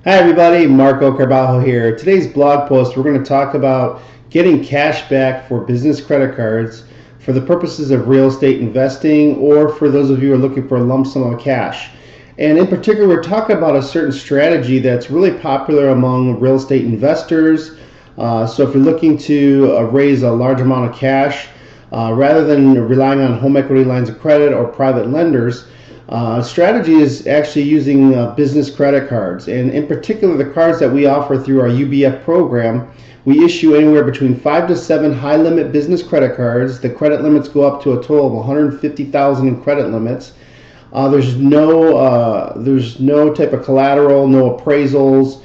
Hi everybody, Marco Carvalho here. Today's blog post we're going to talk about getting cash back for business credit cards for the purposes of real estate investing, or for those of you who are looking for a lump sum of cash. And in particular, we're talking about a certain strategy that's really popular among real estate investors. So if you're looking to raise a large amount of cash, rather than relying on home equity lines of credit or private lenders, strategy is actually using business credit cards, and in particular the cards that we offer through our UBF program. We issue anywhere between 5 to 7 high limit business credit cards. The credit limits go up to a total of $150,000 in credit limits. There's no type of collateral, no appraisals,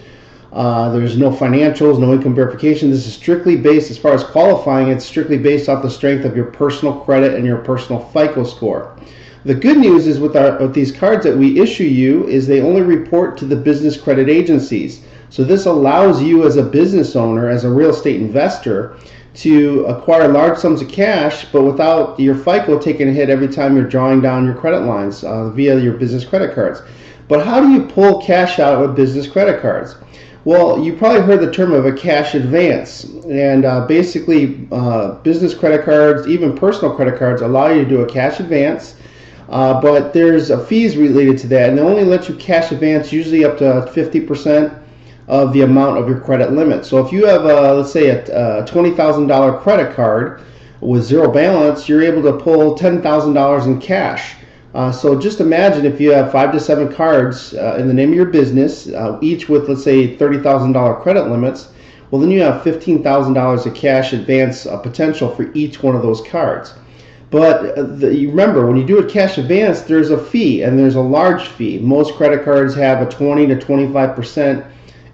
there's no financials, no income verification. This is strictly based, as far as qualifying, it's strictly based off the strength of your personal credit and your personal FICO score. The good news is with these cards that we issue you is they only report to the business credit agencies. So this allows you as a business owner, as a real estate investor, to acquire large sums of cash, but without your FICO taking a hit every time you're drawing down your credit lines via your business credit cards. But how do you pull cash out with business credit cards? Well, you probably heard the term of a cash advance, and basically business credit cards, even personal credit cards, allow you to do a cash advance. But there's fees related to that, and they only let you cash advance usually up to 50% of the amount of your credit limit. So if you have, let's say, a $20,000 credit card with zero balance, you're able to pull $10,000 in cash. So just imagine if you have 5 to 7 cards in the name of your business, each with, let's say, $30,000 credit limits. Well, then you have $15,000 of cash advance potential for each one of those cards. But you remember, when you do a cash advance, there's a fee, and there's a large fee. Most credit cards have a 20 to 25%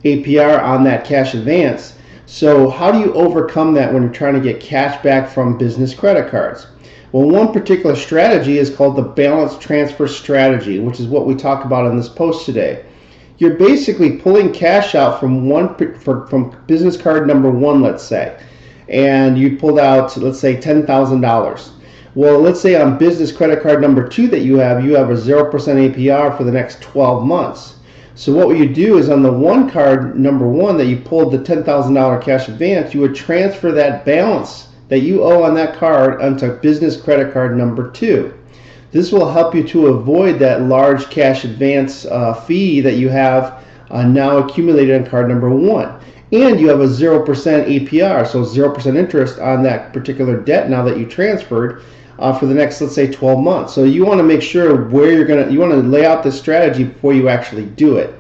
APR on that cash advance. So how do you overcome that when you're trying to get cash back from business credit cards? Well, one particular strategy is called the balance transfer strategy, which is what we talk about in this post today. You're basically pulling cash out from from business card number 1, let's say, and you pulled out, let's say, $10,000. Well, let's say on business credit card number 2 that you have a 0% APR for the next 12 months. So what would you do is, on the one card number 1 that you pulled the $10,000 cash advance, you would transfer that balance that you owe on that card onto business credit card number 2. This will help you to avoid that large cash advance fee that you have now accumulated on card number 1. And you have a 0% APR, so 0% interest on that particular debt now that you transferred for the next, let's say, 12 months. So you want to make sure where you want to lay out this strategy before you actually do it.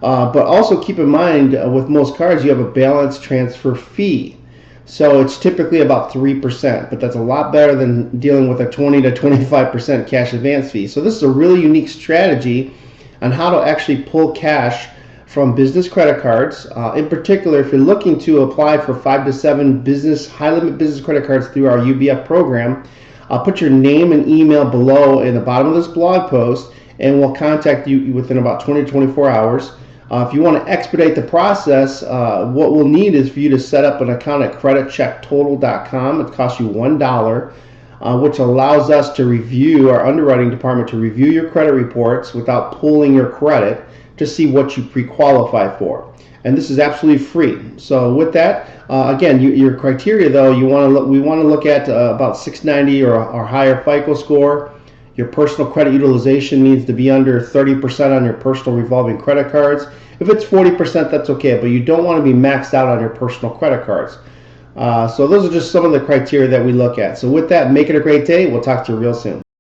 But also keep in mind, with most cards, you have a balance transfer fee. So it's typically about 3%, but that's a lot better than dealing with a 20 to 25% cash advance fee. So this is a really unique strategy on how to actually pull cash from business credit cards. In particular, if you're looking to apply for 5 to 7 high limit business credit cards through our UBF program, I'll put your name and email below in the bottom of this blog post, and we'll contact you within about 20 to 24 hours. If you want to expedite the process, what we'll need is for you to set up an account at creditchecktotal.com. It costs you $1, which allows us to review, our underwriting department, to review your credit reports without pulling your credit to see what you pre-qualify for. And this is absolutely free. So with that, again, your criteria, though, we want to look at about 690 or higher FICO score. Your personal credit utilization needs to be under 30% on your personal revolving credit cards. If it's 40%, that's okay, but you don't want to be maxed out on your personal credit cards. So those are just some of the criteria that we look at. So with that, make it a great day. We'll talk to you real soon.